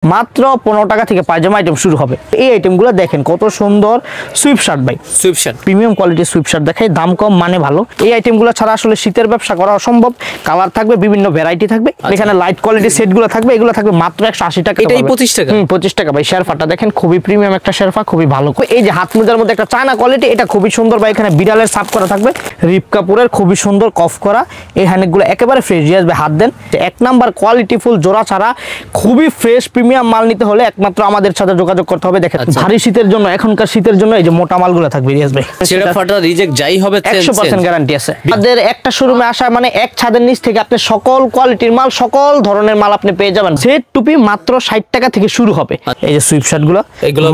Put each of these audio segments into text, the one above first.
মাত্র 15 টাকা থেকে পায়জামা আইটেম শুরু হবে। এই আইটেমগুলো দেখেন কত সুন্দর সুইপ শার্ট ভাই, সুইপ শার্ট প্রিমিয়াম কোয়ালিটির সুইপ শার্ট দেখাই, দাম কম মানে ভালো। এই আইটেমগুলো ছাড়া আসলে শীতের ব্যবসা করা অসম্ভব। কালার থাকবে, বিভিন্ন ভ্যারাইটি থাকবে, এখানে লাইট কোয়ালিটির সেটগুলো থাকবে, এগুলো থাকবে মাত্র 180 টাকা। এটাই 25 টাকা। 25 টাকা ভাই। শেরফাটা দেখেন খুবই প্রিমিয়াম একটা শেরফা, খুবই ভালো। এই যে হাত মোজার মধ্যে একটা চায়না কোয়ালিটি, এটা খুবই সুন্দর ভাই। এখানে বিড়ালের ছাপ করা থাকবে, রিপ কাপড়ের খুবই সুন্দর কফ করা। এই হ্যান্ডগুলো একেবারে ফ্রেশ আসবে, হাত দেন। এক নাম্বার কোয়ালিটি ফুল জোড়া ছাড়া খুবই ফ্রেশ প্রিমিয়াম মাল নিতে হলে একমাত্র আমাদের সাথে যোগাযোগ করতে হবে। দেখেন ভারী শীতের জন্য, এখনকার শীতের জন্য এই যে মোটা মালগুলো থাকবে রিয়াজ ভাই, ছেঁড়া ফাটা রিজেক্ট যাই হবে 100% গ্যারান্টি আছে। আমাদের একটা শোরুমে আসা মানে এক ছাদের নিচ থেকে আপনি সকল কোয়ালিটির মাল, সকল ধরনের মাল আপনি পেয়ে যাবেন। সেট টুপি মাত্র 60 টাকা থেকে শুরু হবে। এই যে সুইপ শার্টগুলো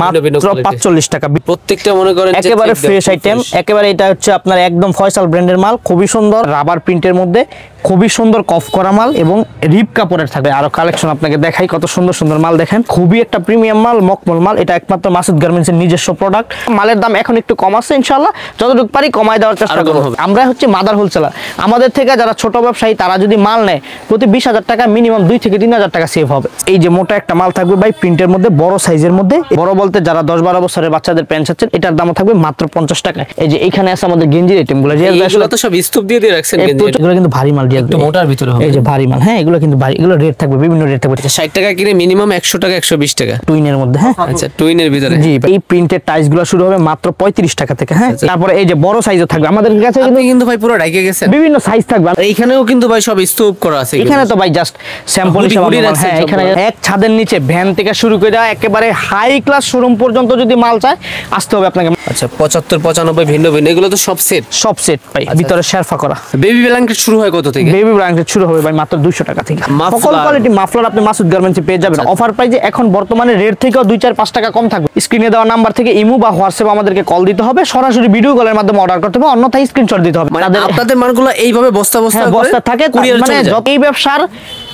মাত্র 45 টাকা। প্রত্যেকটা মনে করেন একেবারে ফ্রেশ আইটেম, একেবারে এটা হচ্ছে আপনার একদম ফয়সাল ব্র্যান্ডের মাল, খুবই সুন্দর রাবার প্রিন্টের মধ্যে, খুবই সুন্দর কফ করা মাল এবং রিপ কাপড়ের থাকবে। আরো কালেকশন আপনাকে দেখাই, কত সুন্দর সুন্দর মাল দেখেন, খুবই একটা প্রিমিয়াম মাল, মকমল মাল। এটা একমাত্র মাসুদ গার্মেন্টস এর নিজস্ব প্রোডাক্ট। মালের দাম এখন একটু কম আছে, ইনশাআল্লাহ যতটুকু পারি কমায় দেওয়ার চেষ্টা করব। আমরা হচ্ছে মাদার হোলসেলার, আমাদের থেকে যারা ছোট ব্যবসায়ী তারা যদি মাল নেয় প্রতি 20,000 টাকা মিনিমাম 2 থেকে 3,000 টাকা সেভ হবে। এই যে মোটা একটা মাল থাকবে ভাই, প্রিন্টের মধ্যে বড় সাইজের মধ্যে, বড় বলতে যারা 10-12 বছরের বাচ্চাদের প্যান্ট চাচ্ছেন, এটার দাম থাকবে মাত্র 50 টাকা। এই যে এখানে আছে আমাদের গেঞ্জির আইটেমগুলো, এগুলো তো সব স্তূপ দিয়ে রাখছেন, এগুলো কিন্তু ভারী মাল দিয়ে একটু মোটার ভিতরে হবে। এই যে ভারী মাল, হ্যাঁ এগুলো কিন্তু ভারী, এগুলো রেট থাকবে, বিভিন্ন রেট থাকবে। 60 টাকা কিনে মিনিমাম 100 টাকা 120 টাকা টুইনের মধ্যে। হ্যাঁ আচ্ছা, টুইনের ভিতরে জি। এই প্রিন্টের টাইলস গুলো শুরু হবে মাত্র 35 টাকা থেকে। হ্যাঁ তারপরে এই যে বড় সাইজও থাকবে আমাদের কাছে, কিন্তু ভাই পুরো ঢাকে গেছে, বিভিন্ন সাইজ থাকবে। এইখানেও কিন্তু ভাই সব স্তূপ করা আছে। এখানে তো ভাই জাস্ট স্যাম্পল হিসেবে। হ্যাঁ এখানে এক ছাদের নিচে ভ্যান থেকে শুরু করে একেবারে হাই ক্লাস শোরুম পর্যন্ত যদি মাল চায় আসতে হবে আপনাকে। আচ্ছা 75 95 ভিন্ন ভিন্ন, এগুলো তো সব সেট, সব সেট ভাই। ভিতরে শেরফা করা। বেবি ব্ল্যাঙ্কেট শুরু হয় কত থেকে? বেবি ব্ল্যাঙ্কেট শুরু হবে ভাই মাত্র 200 টাকা থেকে। সকল কোয়ালিটি মাফলার আপনি মাসুদ গার্মেন্টসে পেয়ে যাবেন অফার প্রাইসে। এখন বর্তমানে রেট থেকেও 2-4-5 টাকা কম থাকবে। স্ক্রিনে দেওয়া নাম্বার থেকে ইমো বা হোয়াটসঅ্যাপ আমাদেরকে কল দিতে হবে, সরাসরি ভিডিও কলের মাধ্যমে অর্ডার করতে হবে, অন্যথায় স্ক্রিনশট দিতে হবে। আপনাদের মালগুলো এইভাবে বস্তা বস্তা থাকে, মানে যত এই ব্যবসার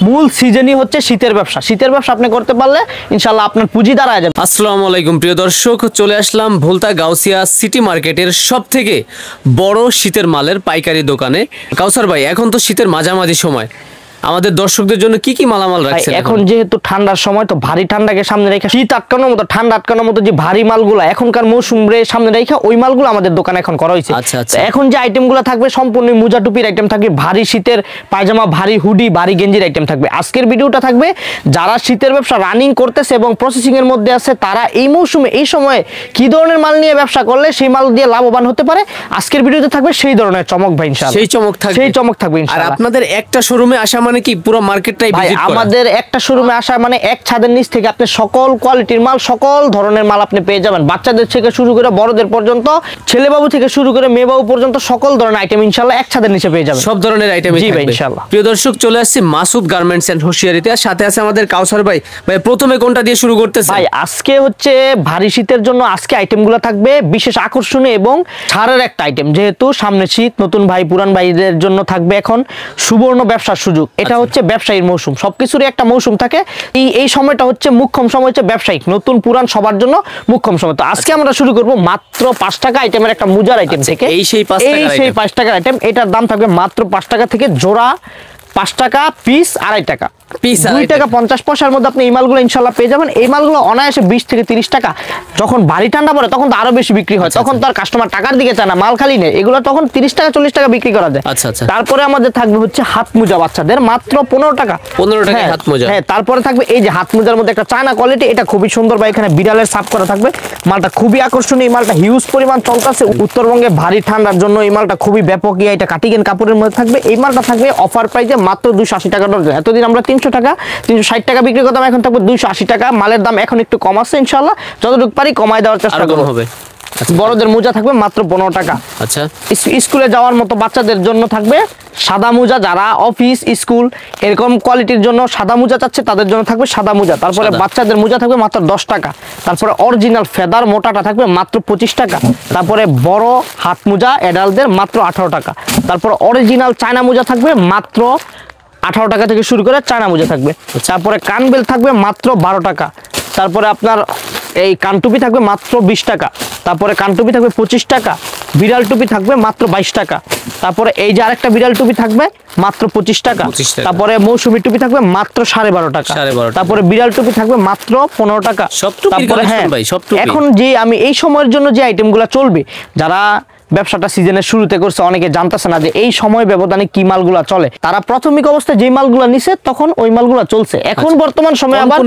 মূল সিজনই হচ্ছে শীতের ব্যবসা। শীতের ব্যবসা আপনি করতে পারলে ইনশাআল্লাহ আপনার পুঁজি দাঁড়ায় যাবে। আসসালামু আলাইকুম প্রিয় দর্শক, চলে আসলাম ভুলতা গাউসিয়া সিটি মার্কেটের সবথেকে বড় শীতের মালের পাইকারি দোকানে। কাউসার ভাই, এখন তো শীতের মাঝামাঝি সময়, আমাদের দর্শকদের জন্য কি কি মালামাল রাখছেন? এখন যেহেতু ঠান্ডার সময়, তো ভারী ঠান্ডাকে সামনে রেখে শীত আটকানোর মতো, ঠান্ডা আটকানোর মতো যে ভারী মালগুলো এখনকার মৌসুমে সামনে রেখে ওই মালগুলো আমাদের দোকানে এখন করা হয়েছে। আচ্ছা আচ্ছা। এখন যে আইটেমগুলো থাকবে সম্পূর্ণ মোজা টুপির আইটেম থাকবে, ভারী শীতের পায়জামা, ভারী হুডি, ভারী গেঞ্জির আইটেম থাকবে। আজকের ভিডিওটা থাকবে যারা শীতের ব্যবসা রানিং করতেছে এবং প্রসেসিং এর মধ্যে আছে, তারা এই মৌসুমে এই সময়ে কি ধরনের মাল নিয়ে ব্যবসা করলে সেই মাল দিয়ে লাভবান হতে পারে। আজকের ভিডিওতে থাকবে সেই ধরনের চমক ভাই, ইনশাআল্লাহ সেই চমক থাকবে ইনশাআল্লাহ। আর আপনাদের একটা শোরুমে আসা মানে কি পুরো মার্কেট আমাদের একটা শোরুমে আসা মানে এক ছাদের নিচ থেকে আপনি সকল কোয়ালিটির মাল, সকল ধরনের মাল আপনি পেয়ে যাবেন। বাচ্চাদের থেকে শুরু করে বড়দের পর্যন্ত, ছেলে বাবু থেকে শুরু করে মেয়ে বাবু পর্যন্ত সকল ধরনের আইটেম ইনশাআল্লাহ এক ছাদের নিচে পেয়ে যাবেন। সব ধরনের আইটেম জি ভাই ইনশাআল্লাহ। প্রিয় দর্শক, চলে আসছে মাসুদ গার্মেন্টস এন্ড হোশিয়ারিতে, আর সাথে আছে আমাদের কাউসার ভাই। ভাই প্রথমে কোনটা দিয়ে শুরু করতেছেন? ভাই আজকে হচ্ছে ভারী শীতের জন্য আজকে আইটেমগুলো থাকবে বিশেষ আকর্ষণীয় এবং ছাড়ের একটা আইটেম। যেহেতু সামনে শীত, নতুন ভাই পুরান ভাইদের জন্য থাকবে এখন সুবর্ণ ব্যবসার সুযোগ। এটা হচ্ছে ব্যবসায়ীর মৌসুম, সবকিছুরই একটা মৌসুম থাকে। এই সময়টা হচ্ছে মুখ্যম সময়, হচ্ছে ব্যবসায়িক, নতুন পুরান সবার জন্য মুখ্যম সময়। তো আজকে আমরা শুরু করব মাত্র 5 টাকা আইটেমের একটা মুজার আইটেম থেকে। এই সেই 5 টাকার আইটেম, এটার দাম থাকবে মাত্র 5 টাকা থেকে, জোড়া 5 টাকা, পিস 2.5 টাকা, 2 টাকা 50 পয়সার মধ্যে আপনি এই মালগুলো ইনশাআল্লাহ পেয়ে যাবেন। এই মালগুলো অনায়াসে 20 থেকে 30 টাকা। যখন ভারী ঠান্ডা পড়ে তখন তো আরো বেশি বিক্রি হয়, তখন তো আর কাস্টমার টাকার দিকে চায় না, মাল খালি নেই, এগুলো তখন 30 টাকা 40 টাকা বিক্রি করা যায়। আচ্ছা আচ্ছা। তারপরে আমাদের থাকবে হচ্ছে হাত মোজা বাচ্চাদের মাত্র 15 টাকা। 15 টাকা হাত মোজা। হ্যাঁ তারপরে থাকবে এই যে হাত মোজার মধ্যে একটা চায়না কোয়ালিটি, এটা খুবই সুন্দর ভাই। এখানে বিড়ালের ছাপ করা থাকবে, মালটা খুবই আকর্ষণীয়। এই মালটা হিউজ পরিমাণ চলতেছে উত্তরবঙ্গে ভারী ঠান্ডার জন্য, এই মালটা খুবই ব্যাপক। এটা কাটিগেন কাপড়ের মধ্যে থাকবে। এই মালটা থাকবে অফার প্রাইসে মাত্র 280 টাকা ডজন। এতদিন আমরা 300 টাকা 360 টাকা বিক্রি করতাম, এখন থাকবে 280 টাকা। মালের দাম এখন একটু কম আছে, ইনশাআল্লাহ যতটুকু পারি কমায় দেওয়ার চেষ্টা করব। বড়দের মোজা থাকবে মাত্র 15 টাকা। আচ্ছা, স্কুলে যাওয়ার মতো বাচ্চাদের জন্য থাকবে সাদা মোজা, যারা অফিস স্কুল এরকম কোয়ালিটির জন্য সাদা মোজা চাচ্ছে তাদের জন্য থাকবে সাদা মোজা। তারপরে বাচ্চাদের মোজা থাকবে মাত্র 10 টাকা। তারপরে অরিজিনাল ফেদার মোটাটা থাকবে মাত্র 25 টাকা। তারপরে বড় হাত মোজা অ্যাডাল্টদের মাত্র 18 টাকা। তারপরে অরিজিনাল চায়না মোজা থাকবে মাত্র 18 টাকা থেকে শুরু করে চায়না মোজা থাকবে। তারপরে কানবেল থাকবে মাত্র 12 টাকা। তারপরে আপনার এই কানটুপি থাকবে মাত্র 20 টাকা। তারপরে কানটুপি থাকবে 25 টাকা। বিড়াল টুপি থাকবে মাত্র 22 টাকা। তারপরে এই যে আরেকটা বিড়াল টুপি থাকবে মাত্র 25 টাকা। 25 টাকা। তারপরে মৌসুমী টুপি থাকবে মাত্র 12.5 টাকা। 12.5 তারপরে বিড়াল টুপি থাকবে মাত্র 15 টাকা। সব টুপির তারপরে collection ভাই, সব টুপি। এখন যে আমি এই সময়ের জন্য যে আইটেমগুলো চলবে, যারা ব্যবসাটা সিজনের শুরুতে করছে অনেকে জানতেছে না যে এই সময় ব্যবধানে কি মালগুলা চলে, তারা প্রাথমিক অবস্থায় যে মালগুলা নিছে তখন ওই মালগুলা চলছে। এখন বর্তমান সময় আবার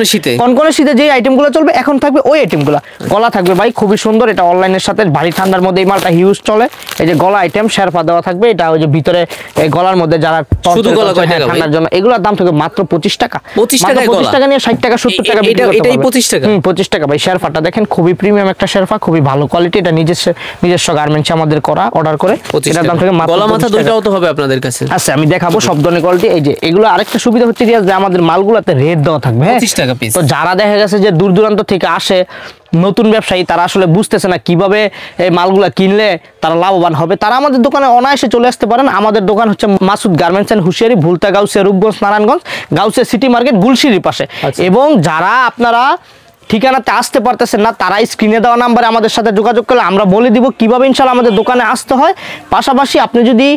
কনকনে শীতে যে আইটেমগুলো চলবে এখন থাকবে ওই আইটেমগুলা। গলা থাকবে ভাই খুবই সুন্দর, এটা অনলাইনের সাথে ভারী ঠান্ডার মধ্যে এই মালটা হিউজ চলে। এই যে গলা আইটেম শেরপা দেওয়া থাকবে, এটা ওই যে ভিতরে এই গলার মধ্যে যারা শুধু গলা কয় টাকা ভাই? ঠান্ডার জন্য এগুলোর দাম থাকবে মাত্র 25 টাকা। 25 মাত্র টাকায় 25 গলা? টাকা নিয়ে 60 টাকা 70 টাকা বিক্রি করতে এটাই পারবে। 25 টাকা? 25 টাকা ভাই। শেরপাটা দেখেন খুবই প্রিমিয়াম একটা শেরপা, খুবই ভালো কোয়ালিটি। এটা নিজস্ব গার্মেন্টসে আমাদের করা, অর্ডার করে। 25 এটার দাম টাকা। থাকে মাত্র গলা মাথা 25 টাকা। দুইটাও তো হবে আপনাদের কাছে? আচ্ছা আমি দেখাবো সব ধরনের কোয়ালিটি। এই যে এগুলো আরেকটা সুবিধা হচ্ছে যে আমাদের মালগুলোতে রেট দেওয়া থাকবে, হ্যাঁ 25 টাকা পিস। তো যারা দেখা গেছে যে দূর দূরান্ত থেকে আসে নতুন ব্যবসায়ী, তারা আসলে বুঝতেছে না কিভাবে এই মালগুলা কিনলে তারা লাভবান হবে, তারা আমাদের দোকানে অনায়াসে চলে আসতে পারেন। আমাদের দোকান হচ্ছে Masud garments and hosiery, Bhulta, Gausia, Rupganj, Narayanganj, Gausia city market, গুলশিরির পাশে। এবং যারা আপনারা ঠিকানাতে আসতে পারতেছেন না, তারা স্ক্রিনে দেওয়া নাম্বারে আমাদের সাথে যোগাযোগ করলে আমরা বলে দিব কিভাবে ইনশাআল্লাহ আমাদের দোকানে আসতে হয়। পাশাপাশি আপনি যদি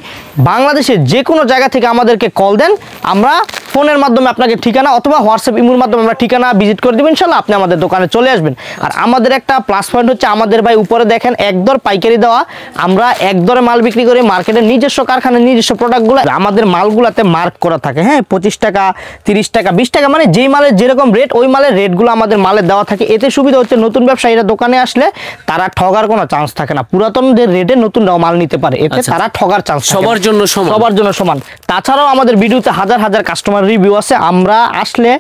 বাংলাদেশের যে কোনো জায়গা থেকে আমাদেরকে কল দেন, আমরা ফোনের মাধ্যমে আপনাকে ঠিকানা অথবা হোয়াটসঅ্যাপ ইমোর মাধ্যমে আমরা ঠিকানা ভিজিট করে দেবো, ইনশাআল্লাহ আপনি আমাদের দোকানে চলে আসবেন। আর আমাদের একটা প্লাস পয়েন্ট হচ্ছে আমাদের ভাই উপরে দেখেন একদর পাইকারি দেওয়া, আমরা একদরে মাল বিক্রি করি। মার্কেটের নিজস্ব কারখানার নিজস্ব প্রোডাক্টগুলো আমাদের মালগুলোতে মার্ক করা থাকে, হ্যাঁ 25 টাকা 30 টাকা 20 টাকা, মানে যেই মালের যেরকম রেট ওই মালের রেটগুলো আমাদের মালের দেওয়া থাকে। এতে সুবিধা হচ্ছে নতুন ব্যবসায়ীরা দোকানে আসলে তারা ঠগার কোনো চান্স থাকে না, পুরাতনদের রেটে নতুন মাল নিতে পারে, এতে তারা ঠগার চান্স সবার জন্য সমান, সবার জন্য সমান। তাছাড়াও আমাদের ভিডিওতে হাজার হাজার কাস্টমার রিভিউ আছে। আমরা আসলে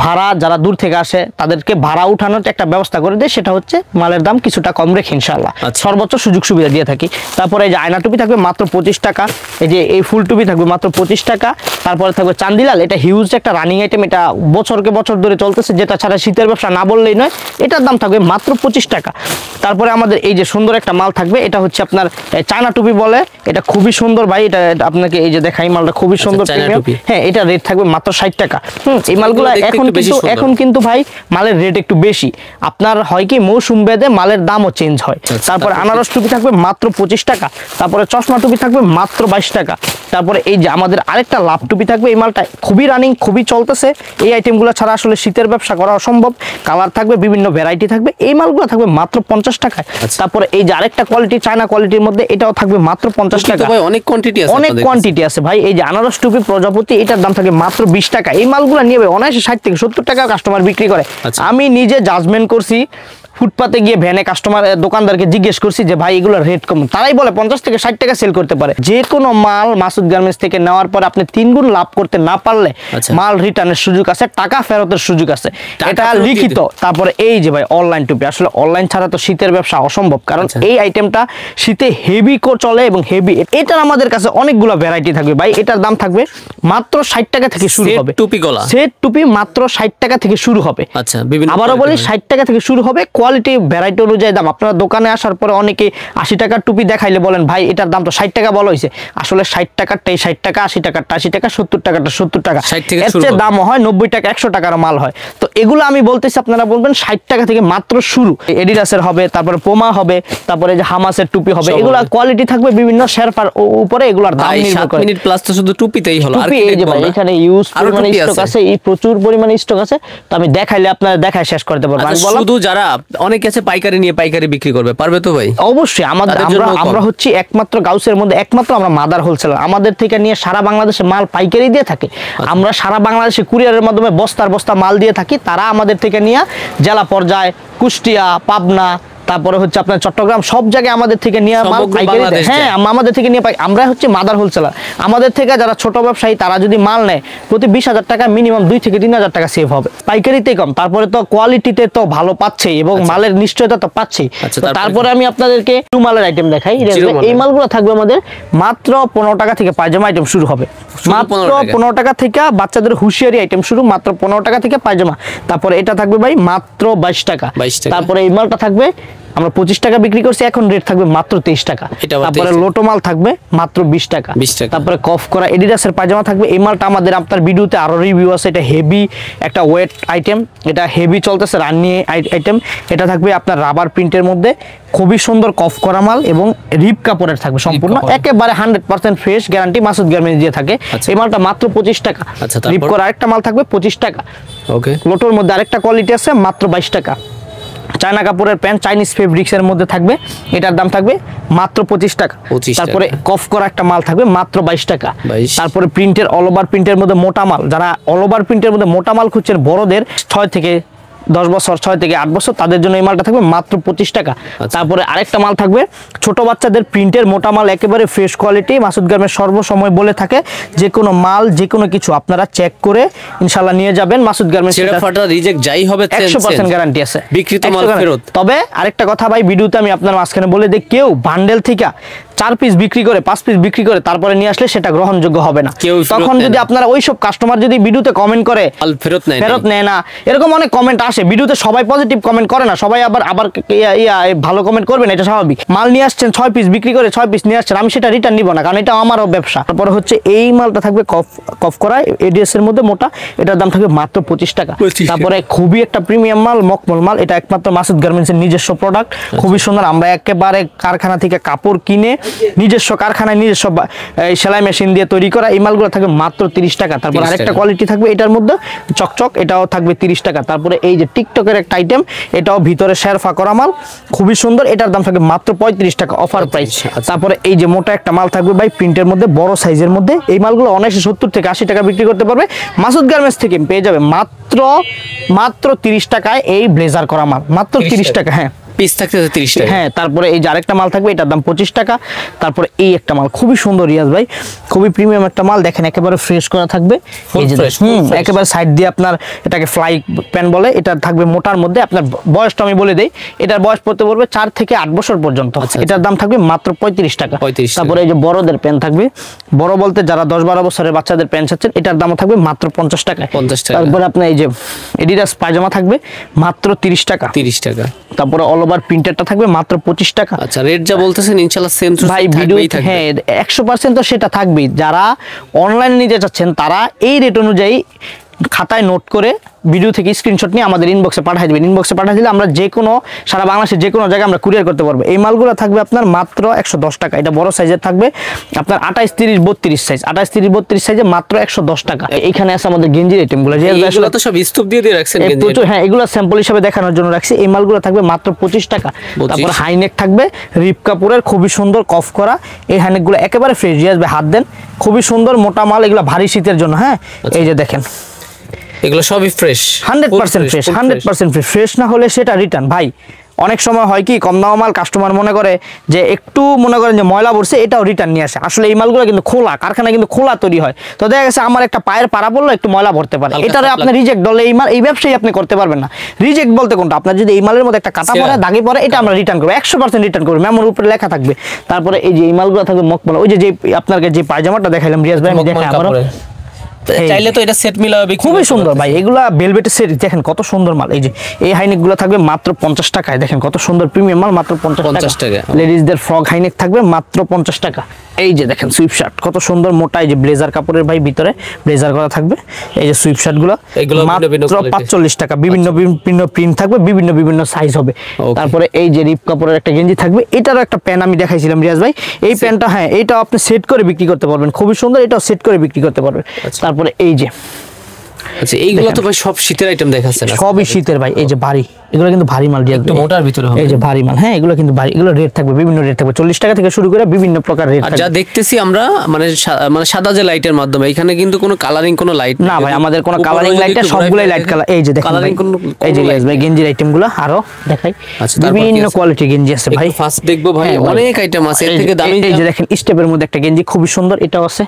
ভাড়া যারা দূর থেকে আসে তাদেরকে ভাড়া উঠানোর একটা ব্যবস্থা করে দেয়, সেটা হচ্ছে মালের দাম কিছুটা কম রেখে ইনশাআল্লাহ সর্বোচ্চ সুযোগ সুবিধা দিয়ে থাকি। তারপরে এই যে আয়না টুপি থাকবে মাত্র 25 টাকা, এই যে এই ফুল টুপি থাকবে মাত্র 25 টাকা। তারপরে থাকবে চান্দিলাল, এটা হিউজ একটা রানিং আইটেম, এটা বছরকে বছর ধরে চলতেছে, যেটা ছাড়া শীতের ব্যবসা না বললেই নয়। এটার দাম থাকবে মাত্র 25 টাকা। তারপরে আমাদের এই যে সুন্দর একটা মাল থাকবে, এটা হচ্ছে আপনার চায়না টুপি বলে, এটা খুবই সুন্দর ভাই। এটা আপনাকে এই যে দেখাই, মালটা খুবই সুন্দর প্রিমিয়াম, হ্যাঁ এটা রেট থাকবে মাত্র 60 টাকা। এই মালগুলো এখন কিন্তু ভাই মালের রেট একটু বেশি, আপনার হয় কি মৌসুম ভেদে মালের দামও চেঞ্জ হয়। তারপরে আনারস টুপি থাকবে মাত্র 25 টাকা। তারপরে চশমা টুপি থাকবে মাত্র 22 টাকা। তারপরে এই যে আমাদের আরেকটা লাভ টুপি থাকবে, এই মালটা খুবই রানিং, খুবই চলতেছে। এই আইটেমগুলো ছাড়া আসলে শীতের ব্যবসা করা অসম্ভব। কালার থাকবে, বিভিন্ন ভ্যারাইটি থাকবে, এই মালগুলো থাকবে মাত্র 50 টাকায়। তারপরে এই যে আরেকটা কোয়ালিটি চায়না কোয়ালিটির মধ্যে, এটাও থাকবে মাত্র 50 টাকা। ভাই অনেক কোয়ান্টিটি আছে, অনেক কোয়ান্টিটি আছে ভাই। এই যে আনারস টুপি প্রজাপতি, এটার দাম থাকে মাত্র 20 টাকা। এই মালগুলো নিয়ে অনায়াসে 60 থেকে 70 টাকা কাস্টমার বিক্রি করে। আমি নিজে জাজমেন্ট করছি, ফুটপাতে গিয়ে ভ্যানে কাস্টমার দোকানদারকে জিজ্ঞেস করছি যে ভাই এগুলো রেট কম, তারাই বলে 50 থেকে 60 টাকা সেল করতে পারে। যে কোনো মাল মাসুদ গার্মেন্টস থেকে নেওয়ার পর আপনি 3 গুণ লাভ করতে না পারলে মাল রিটার্নের সুযোগ আছে, টাকা ফেরতের সুযোগ আছে, এটা লিখিত। তারপরে এই যে ভাই অনলাইন টুপি, আসলে অনলাইন ছাড়া তো শীতের ব্যবসা অসম্ভব, কারণ এই আইটেমটা শীতে হেভি চলে এবং হেভি। এটার আমাদের কাছে অনেকগুলো ভ্যারাইটি থাকবে ভাই। এটার দাম থাকবে মাত্র 60 টাকা থেকে শুরু হবে। টুপি গলা সেট টুপি মাত্র 60 টাকা থেকে শুরু হবে। আচ্ছা, বিভিন্ন আবারও বলি 60 টাকা থেকে শুরু হবে, কোয়ালিটি ভ্যারাইটি অনুযায়ী দাম। আপনারা দোকানে আসার পরে অনেকে 80 টাকার টুপি দেখাইলে বলেন ভাই এটার দাম তো 60 টাকা বলা হয়েছে। আসলে 60 টাকারটাই 60 টাকা, 80 টাকারটা 80 টাকা, 70 টাকারটা 70 টাকা, এর চেয়ে দাম হয় 90 টাকা 100 টাকার মাল হয়। তো এগুলো আমি বলতেছি আপনারা বলবেন 60 টাকা থেকে মাত্র শুরু। এডিডাসের হবে, তারপরে পোমা হবে, তারপরে যে হামাসের টুপি হবে, এগুলা কোয়ালিটি থাকবে বিভিন্ন শেরপার উপরে, এগুলার দাম নির্ভর করে। 7 মিনিট প্লাস তো শুধু টুপিতেই হলো, আর এই যে ভাই এখানে ইউজ পরিমাণে স্টক আছে, এই প্রচুর পরিমাণে স্টক আছে, তো আমি দেখাইলে আপনারা দেখায় শেষ করতে পারবো। আমি বললাম শুধু যারা অনেকে আছে পাইকারি নিয়ে পাইকারি বিক্রি করবে, পারবে তো ভাই? অবশ্যই। আমরা হচ্ছে একমাত্র গাউসের মধ্যে একমাত্র আমরা মাদার হোলসেলার, আমাদের থেকে নিয়ে সারা বাংলাদেশে মাল পাইকারি দিয়ে থাকে। আমরা সারা বাংলাদেশে কুরিয়ারের মাধ্যমে বস্তার বস্তা মাল দিয়ে থাকি, তারা আমাদের থেকে নিয়ে জেলা পর্যায়ে কুষ্টিয়া, পাবনা, তারপরে হচ্ছে আপনার চট্টগ্রাম, সব জায়গায় আমাদের থেকে নিয়ে মাল পাইকারি, হ্যাঁ আমাদের থেকে নিয়ে আমরা হচ্ছে মাদার হোলসেলার। আমাদের থেকে যারা ছোট ব্যবসায়ী তারা যদি মাল নেয় প্রতি 20,000 টাকা মিনিমাম 2 থেকে 3,000 টাকা সেভ হবে, পাইকারিতে কম। তারপরে তো কোয়ালিটিতে তো ভালো পাচ্ছেই এবং মালের নিশ্চয়তা তো পাচ্ছেই। তারপরে আমি আপনাদেরকে রুমালের আইটেম দেখাই। এই মালগুলো থাকবে আমাদের মাত্র 15 টাকা থেকে পায়জামা আইটেম শুরু হবে, মাত্র 15 টাকা থেকে। বাচ্চাদের হুঁশিয়ারি আইটেম শুরু মাত্র 15 টাকা থেকে পায়জামা। তারপরে এটা থাকবে ভাই মাত্র 22 টাকা। তারপরে এই মালটা থাকবে আমরা 25 টাকা বিক্রি করছি, এখন রেট থাকবে মাত্র 23 টাকা। এটা আবার তারপরে 23 লোটো মাল থাকবে মাত্র 20 টাকা। 20 টাকা। তারপরে কফ করা এডিডাসের পায়জামা থাকবে। এই মালটা আমাদের আপনার ভিডিওতে আরো রিভিউ আছে। এটা হেভি একটা ওয়েট আইটেম, এটা হেভি চলতেছে রানি আইটেম। এটা থাকবে আপনার রাবার প্রিন্টের মধ্যে, খুবই সুন্দর কফ করা মাল এবং রিপ কাপড়ের থাকবে সম্পূর্ণ, কাপড়। একেবারে 100% ফ্রেশ গ্যারান্টি মাসুদ গার্মেন্টস দিয়ে থাকে। আচ্ছা। এই মালটা মাত্র 25 টাকা। আচ্ছা, তারপর? রিপ করা আরেকটা মাল থাকবে 25 টাকা। ওকে, লোটোর মধ্যে আরেকটা কোয়ালিটি আছে মাত্র 22 টাকা। চায়না কাপড়ের প্যান্ট চাইনিজ ফেব্রিক্সের মধ্যে থাকবে, এটার দাম থাকবে মাত্র 25 টাকা। 25 তারপরে টাকা। কফ করা একটা মাল থাকবে মাত্র 22 টাকা। 22 তারপরে প্রিন্টের অল ওভার প্রিন্টের মধ্যে মোটা মাল, যারা অল ওভার প্রিন্টের মধ্যে মোটা মাল খুঁজছেন বড়দের 6 থেকে 10 বছর, 6 থেকে 8 বছর, তাদের জন্য এই মালটা থাকবে মাত্র 25 টাকা। আচ্ছা। তারপরে আরেকটা মাল থাকবে ছোট বাচ্চাদের প্রিন্টের মোটা মাল, একেবারে ফ্রেশ কোয়ালিটি। মাসুদ গার্মেন্টস সর্বসময় বলে থাকে যে কোনো মাল যে কোনো কিছু আপনারা চেক করে ইনশাআল্লাহ নিয়ে যাবেন মাসুদ গার্মেন্টস। ছেঁড়া ফাটা রিজেক্ট যাই হবে 100% গ্যারান্টি আছে, বিক্রিত মাল 100% ফেরত। তবে আরেকটা কথা ভাই, ভিডিওতে আমি আপনার মাঝখানে বলে দিই, কেউ বান্ডেল থেকে 4 পিস বিক্রি করে 5 পিস বিক্রি করে তারপরে নিয়ে আসলে সেটা গ্রহণযোগ্য হবে না। কেউ ফেরত তখন নেয় যদি না। আপনারা ওইসব কাস্টমার যদি ভিডিওতে কমেন্ট করে মাল ফেরত নেয় ফেরত নেয় না, এরকম অনেক কমেন্ট আসে ভিডিওতে। সবাই পজিটিভ কমেন্ট করে না, সবাই আবার ভালো কমেন্ট করবেন, এটা স্বাভাবিক। মাল নিয়ে আসছেন 6 পিস বিক্রি করে 6 পিস নিয়ে আসছেন, আমি সেটা রিটার্ন নিব না, কারণ এটা আমারও ব্যবসা। তারপরে হচ্ছে এই মালটা থাকবে কফ করা এডিএস এর মধ্যে মোটা, এটার দাম থাকবে মাত্র 25 টাকা। 25 তারপরে খুবই একটা প্রিমিয়াম মাল মকমল মাল, এটা একমাত্র মাসুদ গার্মেন্টস এর নিজস্ব প্রোডাক্ট, খুবই সুন্দর। আমরা একেবারে কারখানা থেকে কাপড় কিনে নিজস্ব কারখানায় নিজস্ব এই সেলাই মেশিন দিয়ে তৈরি করা। এই মালগুলো থাকবে মাত্র 30 টাকা। তারপর 30 আরেকটা টাকা। কোয়ালিটি থাকবে এটার মধ্যে চকচক, এটাও থাকবে 30 টাকা। তারপরে এই যে টিকটকের একটা আইটেম, এটাও ভিতরে শেরফা করা মাল, খুবই সুন্দর, এটার দাম থাকবে মাত্র 35 টাকা অফার প্রাইস। আচ্ছা। তারপরে এই যে মোটা একটা মাল থাকবে ভাই প্রিন্টের মধ্যে বড় সাইজের মধ্যে, এই মালগুলো অনায়াসে 70 থেকে 80 টাকা বিক্রি করতে পারবে। মাসুদ গার্মেন্টস থেকে পেয়ে যাবে মাত্র 30 টাকায় এই ব্লেজার করা মাল, মাত্র 30 টাকা। হ্যাঁ পিস থাকতে 30 টাকা। হ্যাঁ, তারপরে এই যে আরেকটা মাল থাকবে, এটার দাম 25 টাকা। তারপরে এই একটা মাল খুবই সুন্দর রিয়াজ ভাই, খুবই প্রিমিয়াম একটা মাল, দেখেন একেবারে ফ্রেশ করা থাকবে। এই যে fresh, full fresh। একেবারে সাইড দিয়ে আপনার এটাকে ফ্লাই প্যান বলে, এটা থাকবে মোটার মধ্যে। আপনার বয়সটা আমি বলে দেই, এটার বয়স পড়তে পড়বে 4 থেকে 8 বছর পর্যন্ত। আচ্ছা, এটার দাম থাকবে মাত্র 35 টাকা। 35 টাকা। তারপরে এই যে বড়দের প্যান থাকবে, বড় বলতে যারা 10-12 বছরের বাচ্চাদের প্যান্ট চাচ্ছেন, এটার দাম থাকবে মাত্র 50 টাকা। 50 টাকা। তারপরে আপনার এই যে এডিডাস পায়জামা থাকবে মাত্র 30 টাকা। 30 টাকা। তারপরে অল ওভার প্রিন্টারটা থাকবে মাত্র 25 টাকা। আচ্ছা, রেট যা বলতেছেন ইনশাআল্লাহ সেম টু ভাই ভিডিও হ্যাঁ 100% তো সেটা থাকবেই। যারা অনলাইনে নিতে চাচ্ছেন তারা এই রেট অনুযায়ী খাতায় নোট করে ভিডিও থেকে স্ক্রিনশট নিয়ে আমাদের ইনবক্সে পাঠিয়ে দিবেন। ইনবক্সে পাঠিয়ে দিলে আমরা যে কোনো সারা বাংলাদেশের যে কোনো জায়গায় আমরা কুরিয়ার করতে পারবো। এই মালগুলো থাকবে আপনার মাত্র 110 টাকা। এটা বড় সাইজের থাকবে আপনার 28, 30, 32 সাইজ, 28, 30, 32 সাইজে মাত্র 110 টাকা। এইখানে আছে আমাদের গেঞ্জির আইটেমগুলো, এগুলো তো সব স্তূপ দিয়ে রাখছেন গেঞ্জি। প্রচুর। হ্যাঁ, এগুলো স্যাম্পল হিসেবে দেখানোর জন্য রাখছি। এই মালগুলো থাকবে মাত্র 25 টাকা। 25 তারপর হাইনেক থাকবে রিপ কাপড়ের, খুবই সুন্দর কফ করা। এই হাইনেকগুলো একেবারে ফ্রেশ, আসবে হাত দেন, খুবই সুন্দর মোটা মাল, এগুলো ভারী শীতের জন্য। হ্যাঁ, এই যে দেখেন এগুলো সবই ফ্রেশ, 100% ফ্রেশ, 100% ফ্রেশ। ফ্রেশ না হলে সেটা রিটার্ন। ভাই অনেক সময় হয় কি, কম দামা মাল কাস্টমার মনে করে যে একটু মনে করেন যে ময়লা পড়ছে, এটাও রিটার্ন নিয়ে আসে। আসলে এই মালগুলো কিন্তু খোলা, কারখানা কিন্তু খোলা তৈরি হয়। তো দেখা গেছে আমার একটা পায়ের পাড়া পড়লো, একটু ময়লা ভরতে পারে, হালকা এটারে পাতলা। আপনি রিজেক্ট দলে এই মাল এই ব্যবসায়ী আপনি করতে পারবেন না। রিজেক্ট বলতে কোনটা, আপনার যদি এই মালের মধ্যে একটা কাটা পড়ে, দাগি পড়ে, এটা আমরা রিটার্ন করবো, 100% রিটার্ন করবো, মেমোর উপরে লেখা থাকবে। তারপরে এই যে এই মালগুলো থাকবে মকমল, ওই যে আপনাকে যে পায়জামাটা দেখাইলাম রিয়াজ ভাই, আমি দেখাই আবারও। চাইলে তো এটা সেট মিলাবে, খুবই সুন্দর ভাই, এগুলা ভেলভেটের সেট, দেখেন কত সুন্দর মাল। এই যে এই হাইনেক গুলো থাকবে মাত্র 50 টাকায়, দেখেন কত সুন্দর প্রিমিয়াম মাল, মাত্র 50 টাকা। লেডিসদের ফ্রক হাইনেক থাকবে মাত্র 50 টাকা। এই যে দেখেন সুইপ শার্ট, কত সুন্দর মোটা, এই যে ব্লেজার কাপড়ের ভাই, ভিতরে ব্লেজার করা থাকবে। এই যে সুইপ শার্ট গুলো মাত্র 45 টাকা। বিভিন্ন বিভিন্ন প্রিন্ট থাকবে, বিভিন্ন সাইজ হবে। তারপরে এই যে রিপ কাপড়ের একটা গেঞ্জি থাকবে, এটারও একটা প্যান্ট আমি দেখাইছিলাম রিয়াজ ভাই। এই প্যান্টটা হ্যাঁ, এইটাও আপনি সেট করে বিক্রি করতে পারবেন, খুবই সুন্দর, এটাও সেট করে বিক্রি করতে পারবেন। তারপরে এই যে আচ্ছা, এইগুলো তো ভাই সব শীতের আইটেম দেখাচ্ছেন, সবই শীতের ভাই। এই যে ভারী, এগুলো কিন্তু ভারী মাল দিয়ে একটু মোটার ভিতরে হবে। এই যে ভারী মাল, হ্যাঁ এগুলো কিন্তু ভারী, এগুলো রেট থাকবে, বিভিন্ন রেট থাকবে, 40 টাকা থেকে শুরু করে বিভিন্ন প্রকার রেট আর থাকবে। যা দেখতেছি আমরা মানে সাদা যে লাইটের মাধ্যমে, এখানে কিন্তু কোনো কালারিং কোনো লাইট না ভাই, আমাদের কোনো কালারিং লাইট না, সবগুলাই লাইট কালার। এই যে দেখেন কালারিং কোন, এই যে ভাই গেঞ্জির আইটেমগুলো আরো দেখাই, বিভিন্ন কোয়ালিটি গেঞ্জি আছে ভাই। ফার্স্ট দেখবো ভাই, অনেক আইটেম আছে, এর থেকে দামি। এই যে দেখেন স্টেপের মধ্যে একটা গেঞ্জি খুবই সুন্দর, এটাও আছে।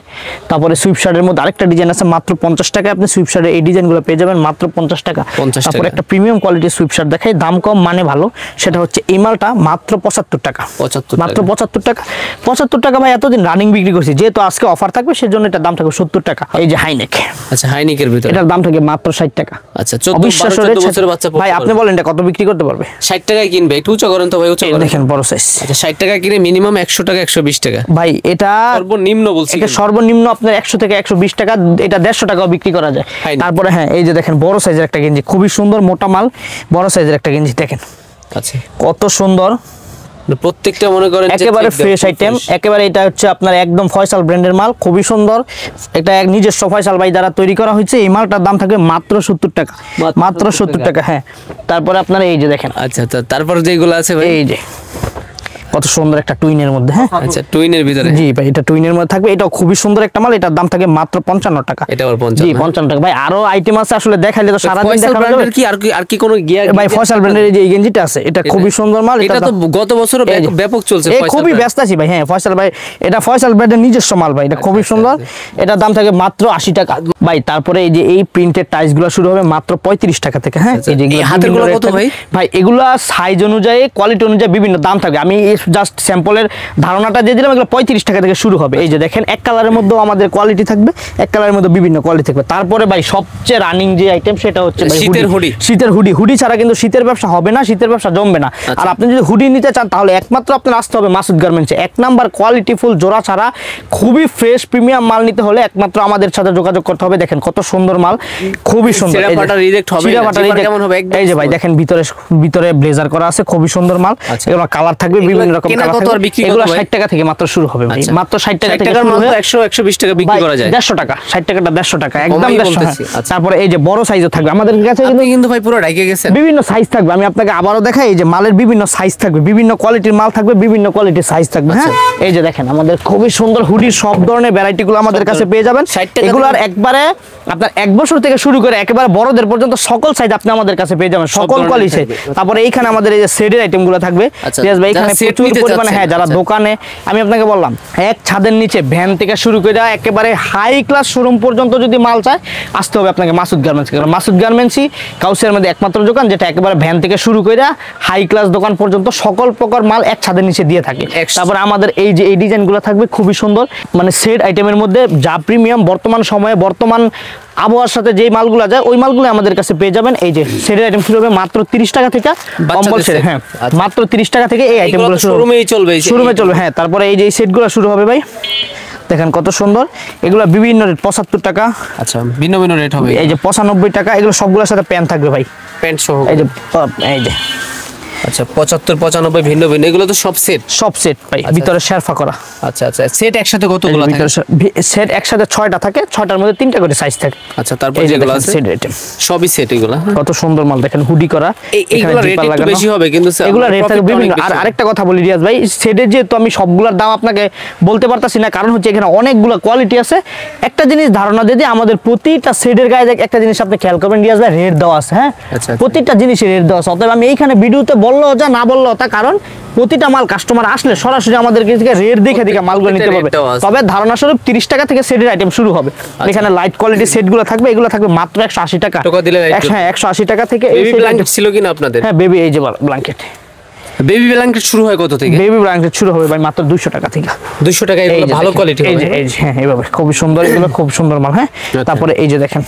তারপরে সুইপ শার্টের মধ্যে আরেকটা ডিজাইন আছে, মাত্র 50 টাকায় আপনি সুইপ শার্টের এই ডিজাইনগুলো পেয়ে যাবেন মাত্র 50 টাকা। 50 তারপর টাকা। একটা প্রিমিয়াম কোয়ালিটির সুইপ শার্ট দেখাই, দাম কম মানে ভালো, সেটা হচ্ছে এই মালটা মাত্র 75 টাকা। 75 মাত্র 75 টাকা। 75 টাকা ভাই এতদিন রানিং বিক্রি করছি, যেহেতু আজকে অফার থাকবে সেজন্য এটার দাম থাকবে 70 টাকা। এই যে হাইনেক, আচ্ছা হাইনিকের ভিতরে এটার দাম থাকে মাত্র 60 টাকা। আচ্ছা 14 অবিশ্বাস্য 12 রেট। 14 বছরের বাচ্চা ভাই আপনি বলেন এটা কত বিক্রি করতে পারবে? 60 টাকায় কিনবে, একটু উঁচা করেন তো ভাই, উঁচা এই করেন। দেখেন বড় সাইজ। আচ্ছা 60 টাকা কিনে মিনিমাম 100 টাকা 120 টাকা ভাই এটা সর্বনিম্ন বলছি এটা কিন্তু। সর্বনিম্ন আপনার 100 থেকে 120 টাকা, এটা 150 টাকাও বিক্রি করা যায়। হাই না। তারপরে হ্যাঁ এই যে দেখেন বড় সাইজের একটা গেঞ্জি, খুবই সুন্দর মোটা মাল, বড় সাইজের একটা গেঞ্জি দেখেন আচ্ছা কত সুন্দর, প্রত্যেকটা মনে করেন যে একেবারে check দেওয়া, ফ্রেশ আইটেম, একেবারে এটা হচ্ছে আপনার একদম ফয়সাল ব্র্যান্ডের মাল, খুবই সুন্দর। এটা এক নিজস্ব ফয়সাল ভাই দ্বারা তৈরি করা হয়েছে। এই মালটার দাম থাকবে মাত্র 70 টাকা, মাত্র 70 টাকা। হ্যাঁ তারপরে আপনার এই যে দেখেন, আচ্ছা আচ্ছা তারপর যেগুলো আছে ভাই, এই যে কত সুন্দর একটা টুইনের মধ্যে। হ্যাঁ আচ্ছা টুইনের ভিতরে, জি ভাই এটা টুইনের মধ্যে থাকবে, এটাও খুবই সুন্দর একটা মাল, এটার দাম থাকে মাত্র 55 টাকা। এটা আবার 55 জি 55 টাকা। ভাই আরো আইটেম আছে, আসলে দেখাইলে তো সারা দিন ফয়সাল দেখানো যাবে। ব্র্যান্ডের কি আর কি কোনো গিয়ার? ভাই ফয়সাল ব্র্যান্ডের যে এই গেঞ্জিটা আছে এটা খুবই সুন্দর মাল, এটা তো গত বছর এই যে। ব্যাপক চলছে এই ফয়সাল খুবই brand। ব্যস্ত আছি ভাই। হ্যাঁ ফয়সাল ভাই এটা ফয়সাল ব্র্যান্ডের নিজস্ব মাল ভাই, এটা খুবই সুন্দর, এটার দাম থাকে মাত্র 80 টাকা ভাই। তারপরে এই যে এই প্রিন্টেড টাইস গুলো শুরু হবে মাত্র 35 টাকা থেকে। হ্যাঁ এই যে এই হাতের গুলো কত ভাই? ভাই এগুলা সাইজ অনুযায়ী কোয়ালিটি অনুযায়ী বিভিন্ন দাম থাকবে, আমি জাস্ট স্যাম্পলের ধারণাটা দিয়ে দিলাম। এগুলো 35 টাকা থেকে শুরু হবে। এই যে দেখেন এক কালারের মধ্যেও আমাদের কোয়ালিটি থাকবে, এক কালারের মধ্যে বিভিন্ন কোয়ালিটি থাকবে। তারপরে ভাই সবচেয়ে রানিং যে আইটেম সেটা হচ্ছে ভাই শীতের হুডি। শীতের হুডি। হুডি ছাড়া কিন্তু শীতের ব্যবসা হবে না, শীতের ব্যবসা জমবে না। আর আপনি যদি হুডি নিতে চান তাহলে একমাত্র আপনার আসতে হবে মাসুদ গার্মেন্টসে। এক নাম্বার কোয়ালিটি ফুল জোড়া ছাড়া খুবই ফ্রেশ প্রিমিয়াম মাল নিতে হলে একমাত্র আমাদের সাথে যোগাযোগ করতে হবে। দেখেন কত সুন্দর মাল, খুবই সুন্দর। ছেঁড়া ফাটা রিজেক্ট হবে না, ছেঁড়া ফাটা জিপার reject। কেমন হবে একদম এই যে ভাই দেখেন ভিতরে ব্লেজার করা আছে, খুবই সুন্দর মাল। আচ্ছা। এগুলো কালার থাকবে, এগুলো বিভিন্ন রকম কেনা কালার কত আর থাকবে। বিক্রি কত এগুলো ভাই? 60 টাকা থেকে মাত্র শুরু হবে ভাই, আচ্ছা। মাত্র 60 টাকা 60 থেকে টাকার শুরু মাল হয়ে 100 120 টাকা বিক্রি করা যায়। 150 টাকা, 60 টাকাটা 150 টাকা, একদম কমই 150। বলতেছি। হ্যাঁ। আচ্ছা। তারপরে এই যে বড় সাইজও থাকবে আমাদের কাছে, আপনি কিন্তু ভাই পুরো ঢাকে গেছেন। বিভিন্ন সাইজ থাকবে। আমি আপনাকে আবারও দেখাই, এই যে মালের বিভিন্ন সাইজ থাকবে, বিভিন্ন কোয়ালিটির মাল থাকবে, বিভিন্ন কোয়ালিটির সাইজ থাকবে। হ্যাঁ এই যে দেখেন আমাদের খুবই সুন্দর হুডির সব ধরনের ভ্যারাইটি গুলো আমাদের কাছে পেয়ে যাবেন। 60 টাকা এগুলো আর থেকে- একবারে আপনার 1 বছর থেকে শুরু করে একেবারে বড়দের পর্যন্ত সকল সাইজ আপনি আমাদের কাছে পেয়ে যাবেন, সকল ধরনের কোয়ালিটি। থাকবে। তারপরে এইখানে আমাদের এই যে সেটের আইটেম গুলো থাকবে। আচ্ছা, রিয়াজ ভাই এখানে যারা set প্রচুর নিতে পরিমাণে, চাচ্ছেন, হ্যাঁ যারা আচ্ছা। দোকানে, আমি আপনাকে বললাম এক ছাদের নিচে ভ্যান থেকে শুরু করে একেবারে হাই ক্লাস শোরুম পর্যন্ত যদি মাল চায় আসতে হবে আপনাকে মাসুদ গার্মেন্টস। কারণ মাসুদ গার্মেন্টসই কাউসিয়ার মধ্যে একমাত্র দোকান যেটা একেবারে ভ্যান থেকে শুরু করে হাই ক্লাস দোকান পর্যন্ত সকল প্রকার মাল এক ছাদের নিচে দিয়ে থাকে। তারপরে আমাদের এই যে এই ডিজাইনগুলো থাকবে খুবই সুন্দর, মানে সেট আইটেমের মধ্যে যা প্রিমিয়াম বর্তমান সময়ে বর্তমান আবহাওয়ার সাথে যেই মালগুলো যায় ওই মালগুলো আমাদের কাছে পেয়ে যাবেন। এই যে সেটের আইটেম শুরু হবে মাত্র 30 টাকা থেকে, কম্বল সেট। হ্যাঁ আচ্ছা। মাত্র 30 টাকা থেকে এই আইটেমগুলো শুরু শোরুমেই চলবে, এই যে- শোরুমে চলবে। হ্যাঁ তারপরে এই যে এই সেটগুলো শুরু হবে ভাই, দেখেন কত সুন্দর। এগুলো বিভিন্ন রেট, 75 টাকা, আচ্ছা ভিন্ন ভিন্ন রেট হবে। এই যে 95 টাকা। এগুলো সবগুলোর সাথে প্যান্ট থাকবে ভাই, প্যান্ট সহ। এই যে আচ্ছা 75 95 ভিন্ন ভিন্ন, এগুলো তো সব সেট। সব সেট ভাই, ভিতরে শেরফা করা। আচ্ছা আচ্ছা সেট একসাথে কতগুলো থাকে? ভিতরে সেট একসাথে 6টা থাকে, 6টার মধ্যে 3টা করে সাইজ থাকে। আচ্ছা তারপর এই যে যেগুলো দেখেন আছে সেট আইটেম, সবই সেট এগুলো। কত সুন্দর মাল দেখেন, হুডি করা। এইগুলো রেট একটু বেশি হবে কিন্তু এগুলো রেট থাকে profit টা বিভিন্ন। অনেক আর বেশি। আরেকটা কথা বলি রিয়াজ ভাই, সেটের যেহেতু আমি সবগুলোর দাম আপনাকে বলতে পারতাছি না, কারণ হচ্ছে এখানে অনেকগুলো কোয়ালিটি আছে। একটা জিনিস ধারণা দিয়ে দিই, আমাদের প্রতিটা সেটের গায়ে একটা জিনিস আপনি খেয়াল করবেন রিয়াজ ভাই, রেট দেওয়া আছে। হ্যাঁ আচ্ছা। প্রতিটা জিনিসের রেট দেওয়া আছে। অতএব আমি এইখানে ভিডিওতে বললেও যা না বললেও তা, কারণ প্রতিটা মাল কাস্টমার আসলে সরাসরি আমাদের কাছ থেকে রেট দেখে মালগুলো নিতে পারবে। rate দেওয়া আছে। তবে ধারণা স্বরূপ 30 টাকা থেকে সেটের আইটেম শুরু হবে। এখানে লাইট কোয়ালিটির সেটগুলো থাকবে, এগুলো থাকবে মাত্র 180 টাকা। টাকা দিলে light হ্যাঁ 180 টাকা থেকে এই বেবি set ব্ল্যাঙ্কেট item- ছিল কিনা আপনাদের? হ্যাঁ বেবি, এই যে ব্ল্যাঙ্কেট, বেবি ব্ল্যাঙ্কেট শুরু হয় কত থেকে? বেবি ব্ল্যাঙ্কেট শুরু হবে ভাই মাত্র 200 টাকা থেকে। 200 টাকা। এই এগুলো যে ভালো দেখেন, কোয়ালিটি এই হবে। যে হ্যাঁ এইভাবে খুব সুন্দর, এগুলো খুব সুন্দর মাল। হ্যাঁ তারপরে এই যে দেখেন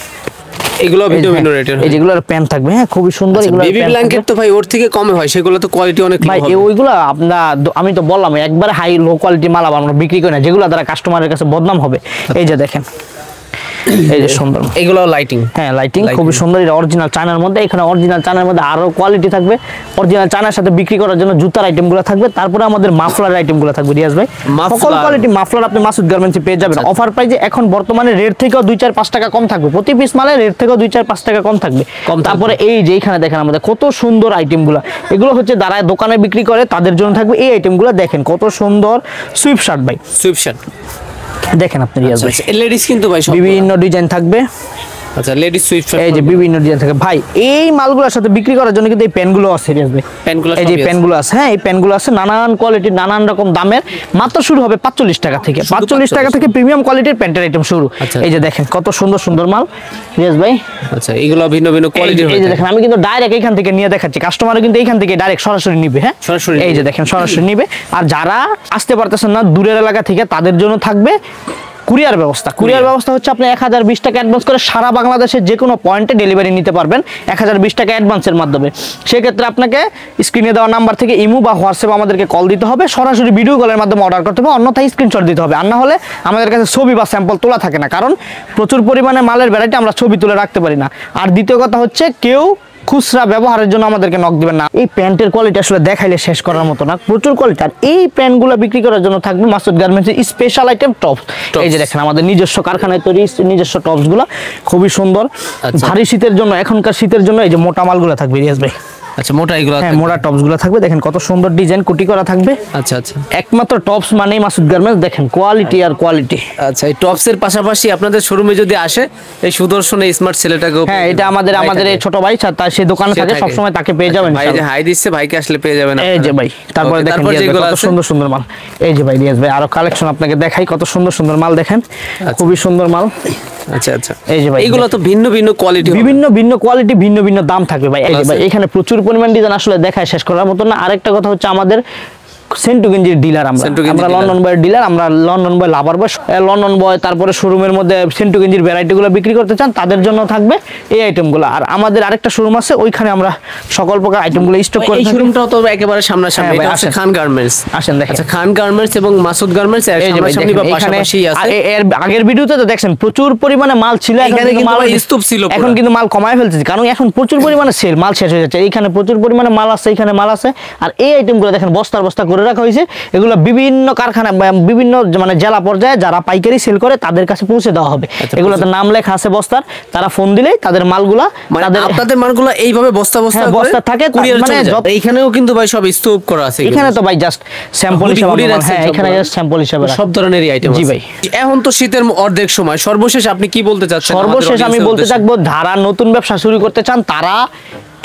এগুলো এই ভিন্ন যে, ভিন্ন হ্যাঁ, রেটের এই যেগুলোর প্যান্ট থাকবে। হ্যাঁ খুবই সুন্দর এগুলো। বেবি ব্ল্যাঙ্কেট তো ভাই ওর থেকে কমে হয়, সেগুলো তো কোয়ালিটি অনেক লো ভাই হবে। ওইগুলো আপনার আমি তো বললাম একবারে হাই লো কোয়ালিটি মাল আবার আমরা বিক্রি করি না, যেগুলো দ্বারা কাস্টমারের কাছে বদনাম হবে। এই যে দেখেন এই যে সুন্দর, এগুলো লাইটিং। হ্যাঁ লাইটিং খুবই সুন্দর। এটা অরিজিনাল চায়নার মধ্যে। এখানে অরিজিনাল চায়নার মধ্যে আরো কোয়ালিটি থাকবে। অরিজিনাল চায়নার সাথে বিক্রি করার জন্য জুতার আইটেমগুলো থাকবে। তারপরে আমাদের মাফলার আইটেমগুলো থাকবে রিয়াজ ভাই। সকল কোয়ালিটি মাফলার আপনি মাসুদ গার্মেন্টসে পেয়ে যাবেন অফার প্রাইসে। এখন বর্তমানে রেট থেকেও 2-4-5 টাকা কম থাকবে, প্রতি পিস মালে রেট থেকেও 2-4-5 টাকা কম থাকবে। তারপরে এই যে এখানে দেখেন আমাদের কত সুন্দর আইটেমগুলো, এগুলো হচ্ছে যারা দোকানে বিক্রি করে তাদের জন্য থাকবে এই আইটেমগুলো। দেখেন কত সুন্দর সুইপ শার্ট ভাই, সুইপ শার্ট দেখেন আপনি রিয়াজ ভাই, লেডিস কিন্তু ভাই সব বিভিন্ন ডিজাইন থাকবে। আচ্ছা, লেডিস সুইফট এই যে বিভিন্ন ডিজাইন থাকে ভাই। এই মালগুলোর সাথে বিক্রি করার জন্য কিন্তু এই প্যান্টগুলো আছে রিয়াজ ভাই, প্যান্টগুলো এই যে প্যান্টগুলো আছে, হ্যাঁ এই প্যান্টগুলো আছে নানান কোয়ালিটির নানান রকম দামের, মাত্র শুরু হবে 45 টাকা থেকে, 45 টাকা থেকে প্রিমিয়াম কোয়ালিটির প্যান্টের আইটেম শুরু। আচ্ছা। এই যে দেখেন কত সুন্দর সুন্দর মাল রিয়াজ ভাই। আচ্ছা, এগুলো ভিন্ন ভিন্ন কোয়ালিটির এই যে দেখেন আমি কিন্তু ডাইরেক্ট এইখান থেকে নিয়ে দেখাচ্ছি, কাস্টমারও কিন্তু এইখান থেকে ডাইরেক্ট সরাসরি নিবে। হ্যাঁ সরাসরি এই যে দেখেন সরাসরি নিবে। আর যারা আসতে পারতেছেন না দূরের এলাকা থেকে, তাদের জন্য থাকবে কুরিয়ার ব্যবস্থা। কুরিয়ার ব্যবস্থা হচ্ছে আপনি 1020 টাকা অ্যাডভান্স করে সারা বাংলাদেশের যে কোনো পয়েন্টে ডেলিভারি নিতে পারবেন 1020 টাকা অ্যাডভান্সের মাধ্যমে। সেক্ষেত্রে আপনাকে স্ক্রিনে দেওয়া নাম্বার থেকে ইমো বা হোয়াটসঅ্যাপ আমাদেরকে কল দিতে হবে, সরাসরি ভিডিও কলের মাধ্যমে অর্ডার করতে হবে, অন্যথায় স্ক্রিনশট দিতে হবে। আর না হলে আমাদের কাছে ছবি বা স্যাম্পল তোলা থাকে না, কারণ প্রচুর পরিমাণে মালের ভ্যারাইটি আমরা ছবি তুলে রাখতে পারি না। আর দ্বিতীয় কথা হচ্ছে কেউ খুচরা ব্যবহারের জন্য আমাদেরকে নক দিবেন না। এই প্যান্টের কোয়ালিটি আসলে দেখাইলে শেষ করার মতো না, প্রচুর কোয়ালিটি। আর এই প্যান্টগুলো বিক্রি করার জন্য থাকবে মাসুদ গার্মেন্টসের স্পেশাল আইটেম টপস। এই যে দেখেন আমাদের নিজস্ব কারখানায় তৈরি নিজস্ব টপসগুলো খুবই সুন্দর। ভারী শীতের জন্য, এখনকার শীতের জন্য এই যে মোটা মালগুলো থাকবে রিয়াজ ভাই। আচ্ছা, মোটা এগুলো, হ্যাঁ মোটা টপসগুলো থাকবে, দেখেন কত সুন্দর ডিজাইন কুটি করা থাকবে। আচ্ছা আচ্ছা, একমাত্র টপস মানেই মাসুদ গার্মেন্টস, দেখেন কোয়ালিটি আর কোয়ালিটি। আচ্ছা, এই টপসের পাশাপাশি আপনাদের শোরুমে যদি আসে এই সুদর্শন এই স্মার্ট ছেলেটাকে, হ্যাঁ এটা আমাদের এই ছোট ভাই তার সেই দোকানে থাকে, সবসময় তাকে পেয়ে যাবেন। ভাই যে হাই দিচ্ছে, ভাইকে আসলে পেয়ে যাবেন। এই যে ভাই তারপরে দেখেন কত সুন্দর সুন্দর মাল। এই যে ভাই রিয়াজ ভাই আরো কালেকশন আপনাকে দেখাই, কত সুন্দর সুন্দর মাল দেখেন, খুবই সুন্দর মাল। আচ্ছা আচ্ছা, এই যে ভাই এগুলো তো ভিন্ন ভিন্ন কোয়ালিটি, বিভিন্ন ভিন্ন কোয়ালিটি, ভিন্ন ভিন্ন দাম থাকবে ভাই। এই যে ভাই এখানে প্রচুর পরিমাণ ডিজাইন আসলে দেখায় শেষ করার মতো না। আরেকটা কথা হচ্ছে আমাদের সেন্টু গেঞ্জির ডিলার, আমরা লন্ডন বয়ের ডিলার, আমরা লন্ডন বয় লাভার বয়, লন্ডন বয় তারপরে শোরুমের মধ্যে সেন্টু গেঞ্জির ভ্যারাইটিগুলো বিক্রি করতে চান তাদের জন্য থাকবে এই আইটেমগুলো। আর আমাদের আরেকটা শোরুম আছে, ওইখানে আমরা সকল প্রকার আইটেমগুলো স্টক করে। এই শোরুমটাও তো একেবারে সামনাসামনি, এটা হচ্ছে খান গার্মেন্টস। আসেন দেখেন। আচ্ছা, খান গার্মেন্টস এবং মাসুদ গার্মেন্টস সামনাসামনি বা পাশাপাশি আছে। এর আগের ভিডিওতে তো দেখছেন প্রচুর পরিমাণে মাল ছিল, এখানে কিন্তু মাল স্তূপ ছিল, এখন কিন্তু মাল কমায় ফেলতেছি, কারণ এখন প্রচুর পরিমাণে সেল, মাল শেষ হয়ে যাচ্ছে। এইখানে প্রচুর পরিমাণে মাল আছে, এখানে মাল আছে। আর এই আইটেমগুলো দেখেন বস্তার বস্তা করে রাখা হয়েছে, এগুলো বিভিন্ন কারখানা বিভিন্ন মানে জেলা পর্যায়ে যারা পাইকারি সেল করে তাদের কাছে পৌঁছে দেওয়া হবে। এগুলোতে নাম লেখা আছে বস্তার, তারা ফোন দিলেই তাদের মালগুলা, আপনাদের মালগুলো এইভাবে বস্তা বস্তা বস্তা থাকে। মানে এইখানেও কিন্তু ভাই সব স্তূপ করা আছে, এখানে তো ভাই জাস্ট স্যাম্পল হিসেবে, হ্যাঁ এখানে জাস্ট স্যাম্পল হিসেবে সব ধরনেরই আইটেম। জি ভাই, এখন তো শীতের অর্ধেক সময়, সর্বশেষ আপনি কি বলতে চাচ্ছেন? সর্বশেষ আমি বলতে চাইবো যারা নতুন ব্যবসা শুরু করতে চান তারা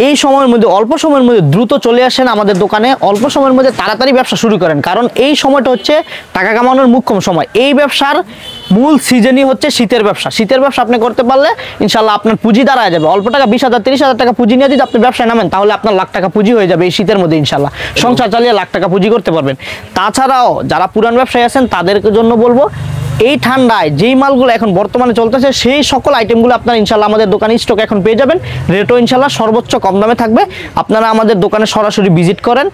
এই সময়ের মধ্যে, অল্প সময়ের মধ্যে দ্রুত চলে আসেন আমাদের দোকানে, অল্প সময়ের মধ্যে তাড়াতাড়ি ব্যবসা শুরু করেন, কারণ এই সময়টা হচ্ছে টাকা কামানোর মুখ্যম সময়। এই ব্যবসার মূল সিজনই হচ্ছে শীতের ব্যবসা। শীতের ব্যবসা আপনি করতে পারলে ইনশাল্লাহ আপনার পুঁজি দাঁড়ায় যাবে। অল্প টাকা 20,000 30,000 টাকা পুঁজি নিয়ে যদি আপনি ব্যবসায় নামেন তাহলে আপনার লাখ টাকা পুঁজি হয়ে যাবে এই শীতের মধ্যে ইনশাল্লাহ। সংসার চালিয়ে লাখ টাকা পুঁজি করতে পারবেন। তাছাড়াও যারা পুরান ব্যবসায়ী আছেন তাদের জন্য বলবো, এই ঠান্ডায় যেই মালগুলো এখন বর্তমানে চলতেছে সেই সকল আইটেমগুলো আপনারা ইনশাল্লাহ আমাদের দোকানে স্টক এখন পেয়ে যাবেন। রেটও ইনশাল্লাহ সর্বোচ্চ কম দামে থাকবে। আপনারা আমাদের দোকানে সরাসরি ভিজিট করেন,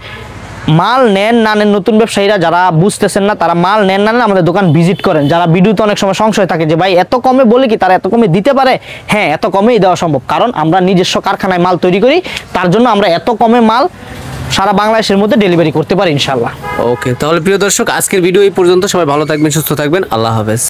মাল নেন না নেন, নতুন ব্যবসায়ীরা যারা বুঝতেছেন না তারা মাল নেন না নেন আমাদের দোকান ভিজিট করেন। যারা ভিডিওতে অনেক সময় সংশয় থাকে যে ভাই এত কমে বলে কি তারা এত কমে দিতে পারে, হ্যাঁ এত কমেই দেওয়া সম্ভব, কারণ আমরা নিজস্ব কারখানায় মাল তৈরি করি, তার জন্য আমরা এত কমে মাল সারা বাংলাদেশের মধ্যে ডেলিভারি করতে পারি ইনশাল্লাহ। ওকে, তাহলে প্রিয় দর্শক আজকের ভিডিও এই পর্যন্ত। সবাই ভালো থাকবেন, সুস্থ থাকবেন, আল্লাহ হাফেজ।